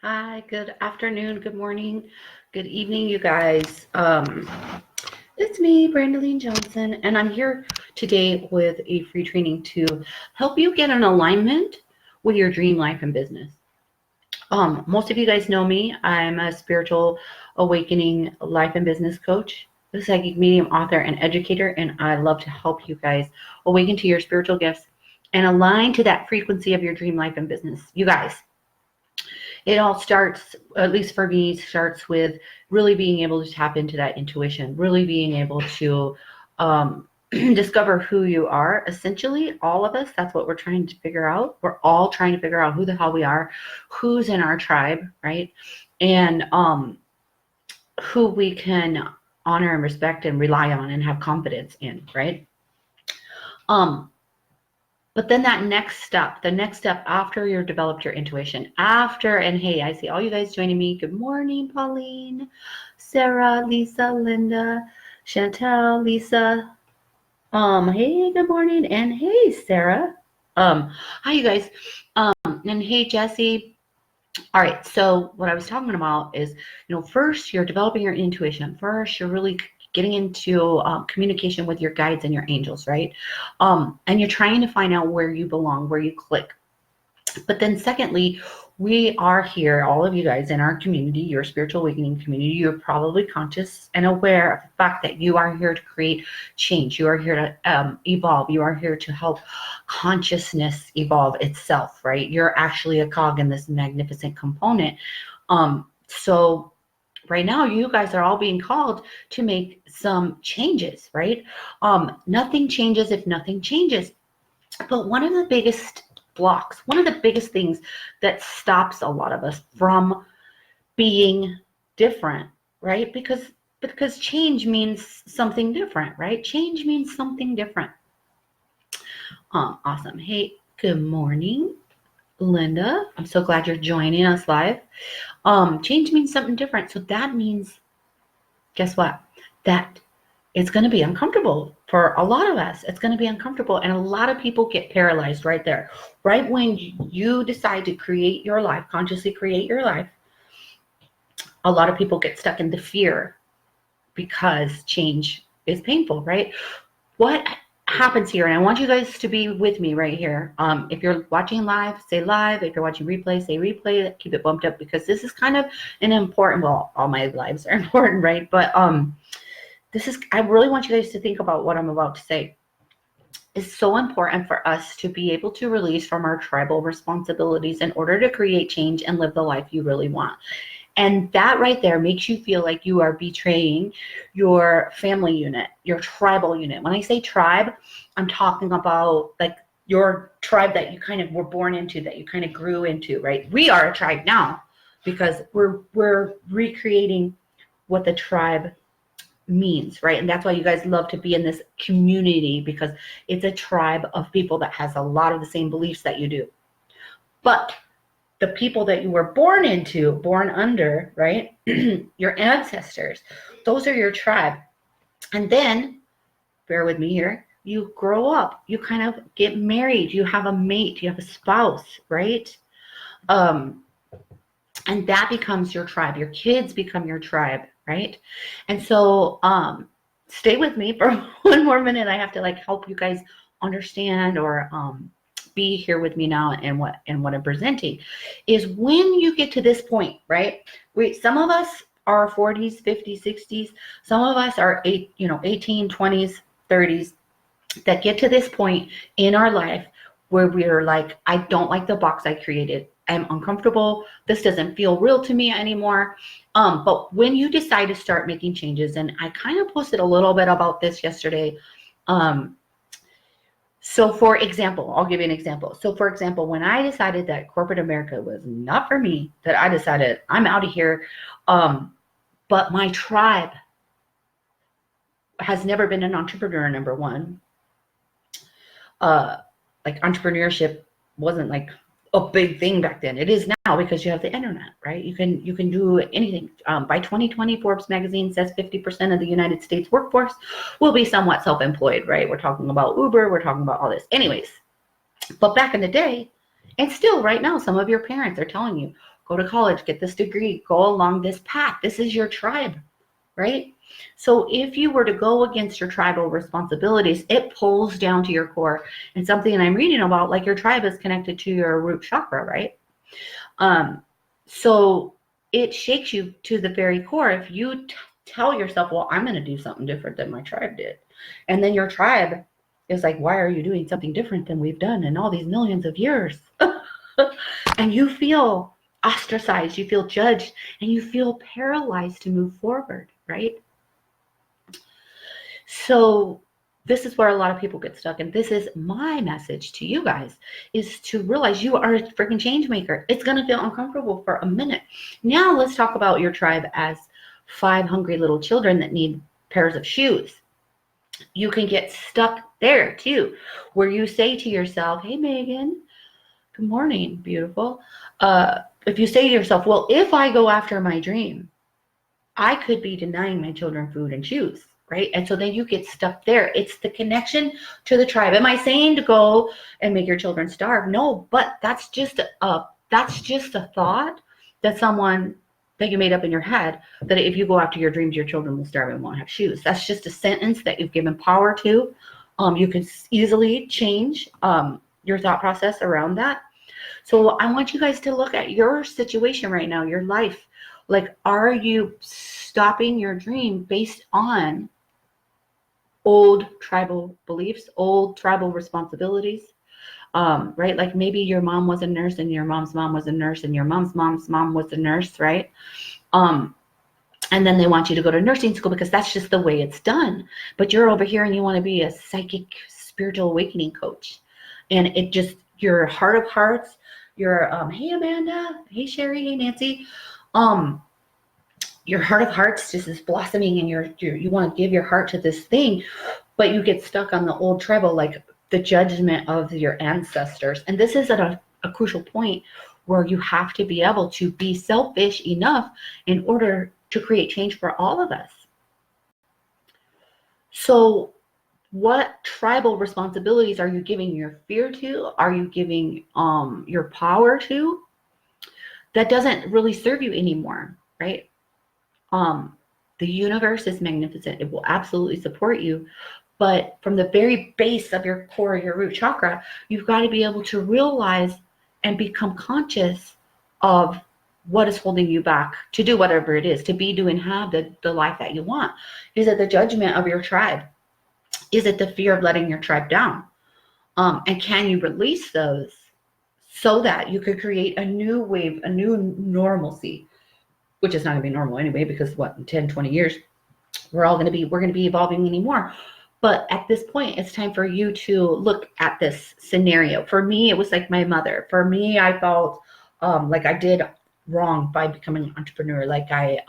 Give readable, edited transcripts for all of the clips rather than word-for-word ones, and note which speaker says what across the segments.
Speaker 1: Hi, good afternoon, good morning, good evening, you guys. It's me, Brandaline Johnson, and I'm here today with a free training to help you get an alignment with your dream life and business. Most of you guys know me. I'm a spiritual awakening life and business coach, a psychic medium, author, and educator, and I love to help you guys awaken to your spiritual gifts and align to that frequency of your dream life and business. You guys, it all starts, at least for me, starts with really being able to tap into that intuition, really being able to discover who you are. Essentially, all of us, that's what we're trying to figure out. We're all trying to figure out who the hell we are, who's in our tribe, right? And who we can honor and respect and rely on and have confidence in, right? But then that next step, the next step after you've developed your intuition, and hey, I see all you guys joining me. Good morning, Pauline, Sarah, Lisa, Linda, Chantel, Lisa. Hey, good morning, and hey, Sarah. Hi, you guys. And hey, Jesse. All right, so what I was talking about is, first you're developing your intuition. First, you're really getting into communication with your guides and your angels, right? And you're trying to find out where you belong, where you click. But then secondly, we are here, all of you guys in our community, your spiritual awakening community, you're probably conscious and aware of the fact that you are here to create change. You are here to evolve. You are here to help consciousness evolve itself, right? You're actually a cog in this magnificent component. So right now, you guys are all being called to make some changes, right? Nothing changes if nothing changes. But one of the biggest blocks, one of the biggest things that stops a lot of us from being different, right? Because change means something different, right? Change means something different. Awesome. Hey, good morning, Linda. I'm so glad you're joining us live. Change means something different. So that means, guess what? That it's going to be uncomfortable for a lot of us. It's going to be uncomfortable. And a lot of people get paralyzed right there. Right when you decide to create your life, consciously create your life, a lot of people get stuck in the fear because change is painful, right? What happens here, and I want you guys to be with me right here. If you're watching live, say live. If you're watching replay, say replay. Keep it bumped up because this is kind of an important, well, all my lives are important, right? But I really want you guys to think about what I'm about to say. It's so important for us to be able to release from our tribal responsibilities in order to create change and live the life you really want. And that right there makes you feel like you are betraying your family unit, your tribal unit. When I say tribe, I'm talking about like your tribe that you kind of were born into, that you kind of grew into, right? We are a tribe now because we're recreating what the tribe means, right? And that's why you guys love to be in this community, because it's a tribe of people that has a lot of the same beliefs that you do. But the people that you were born into, born under, right? Your ancestors, those are your tribe. And then, bear with me here, you grow up, you kind of get married, you have a mate, you have a spouse, right? And that becomes your tribe. Your kids become your tribe, right? And so stay with me for one more minute. I have to help you guys understand or be here with me now, and what I'm presenting is when you get to this point, right? Some of us are 40s, 50s, 60s. Some of us are 18, 20s, 30s that get to this point in our life where we're like, I don't like the box I created. I'm uncomfortable. This doesn't feel real to me anymore. But when you decide to start making changes, and I kind of posted a little bit about this yesterday. So for example, I'll give you an example. So for example, when I decided that corporate America was not for me, that I decided I'm out of here. But my tribe has never been an entrepreneur, number one. Entrepreneurship wasn't like a big thing back then. It is now because you have the internet, right? You can do anything. By 2020, Forbes magazine says 50% of the United States workforce will be somewhat self-employed, right? We're talking about Uber, we're talking about all this. Anyways, but back in the day, and still right now, some of your parents are telling you, go to college, get this degree, go along this path. This is your tribe, right? So if you were to go against your tribal responsibilities, it pulls down to your core. And something I'm reading about, like your tribe is connected to your root chakra, right? So it shakes you to the very core. If you tell yourself, well, I'm going to do something different than my tribe did. And then your tribe is like, why are you doing something different than we've done in all these millions of years? And you feel ostracized, you feel judged, and you feel paralyzed to move forward, right? So this is where a lot of people get stuck. And this is my message to you guys, is to realize you are a freaking change maker. It's going to feel uncomfortable for a minute. Now let's talk about your tribe as 5 hungry little children that need pairs of shoes. You can get stuck there too, where you say to yourself, hey, Megan, good morning, beautiful. If you say to yourself, well, if I go after my dream, I could be denying my children food and shoes, right? And so then you get stuck there. It's the connection to the tribe. Am I saying to go and make your children starve? No, but that's just a thought that you made up in your head, that if you go after your dreams, your children will starve and won't have shoes. That's just a sentence that you've given power to. You can easily change your thought process around that. So I want you guys to look at your situation right now, your life. Like, are you stopping your dream based on old tribal beliefs, old tribal responsibilities? Right? Like maybe your mom was a nurse and your mom's mom was a nurse and your mom's mom was a nurse, right? And then they want you to go to nursing school because that's just the way it's done. But you're over here and you want to be a psychic spiritual awakening coach. And it just, your heart of hearts, your, hey, Amanda, hey, Sherry, hey, Nancy, your heart of hearts just is blossoming and you want to give your heart to this thing, but you get stuck on the old tribal, like the judgment of your ancestors. And this is at a crucial point where you have to be able to be selfish enough in order to create change for all of us. So what tribal responsibilities are you giving your fear to? Are you giving your power to? That doesn't really serve you anymore, right? The universe is magnificent. It will absolutely support you. But from the very base of your core, your root chakra, you've got to be able to realize and become conscious of what is holding you back to do whatever it is, to be, do, and have the life that you want. Is it the judgment of your tribe? Is it the fear of letting your tribe down? And can you release those so that you could create a new wave, a new normalcy, which is not going to be normal anyway, because what, in 10, 20 years, we're going to be evolving anymore. But at this point, it's time for you to look at this scenario. For me, it was like my mother. For me, I felt like I did wrong by becoming an entrepreneur. Like I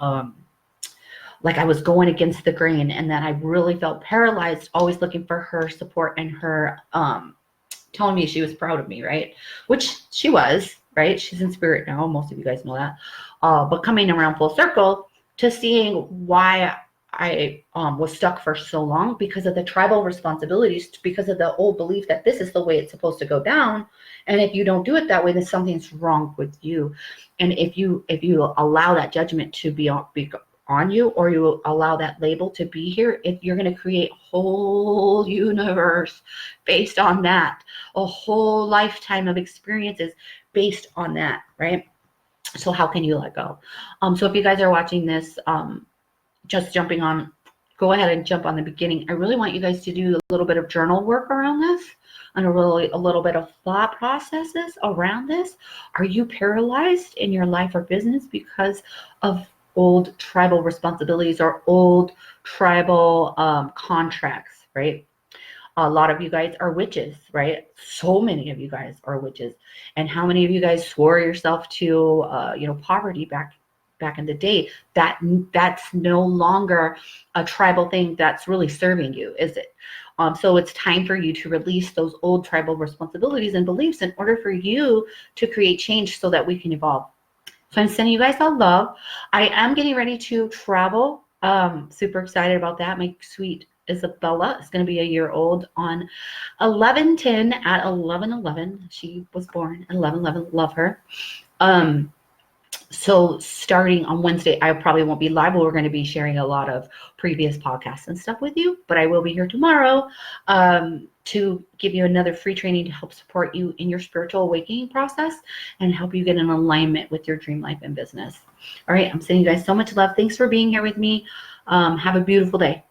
Speaker 1: was going against the grain, and that I really felt paralyzed, always looking for her support and her telling me she was proud of me, right? Which she was, right? She's in spirit now. Most of you guys know that. But coming around full circle to seeing why I was stuck for so long, because of the tribal responsibilities, because of the old belief that this is the way it's supposed to go down. And if you don't do it that way, then something's wrong with you. And if you allow that judgment to be on you, or you allow that label to be here, if you're going to create a whole universe based on that, a whole lifetime of experiences based on that, right? So how can you let go? So if you guys are watching this, just jumping on, go ahead and jump on the beginning. I really want you guys to do a little bit of journal work around this, and a little bit of thought processes around this. Are you paralyzed in your life or business because of old tribal responsibilities or old tribal contracts, right? A lot of you guys are witches, right? So many of you guys are witches. And how many of you guys swore yourself to, poverty back in the day? That's no longer a tribal thing that's really serving you, is it? So it's time for you to release those old tribal responsibilities and beliefs in order for you to create change so that we can evolve. So I'm sending you guys all love. I am getting ready to travel. Super excited about that. My sweet Isabella is going to be a year old on 11/10 at 11/11. She was born at 11/11. Love her. So starting on Wednesday, I probably won't be live, but we're going to be sharing a lot of previous podcasts and stuff with you. But I will be here tomorrow to give you another free training to help support you in your spiritual awakening process and help you get in alignment with your dream life and business. All right, I'm sending you guys so much love. Thanks for being here with me. Have a beautiful day.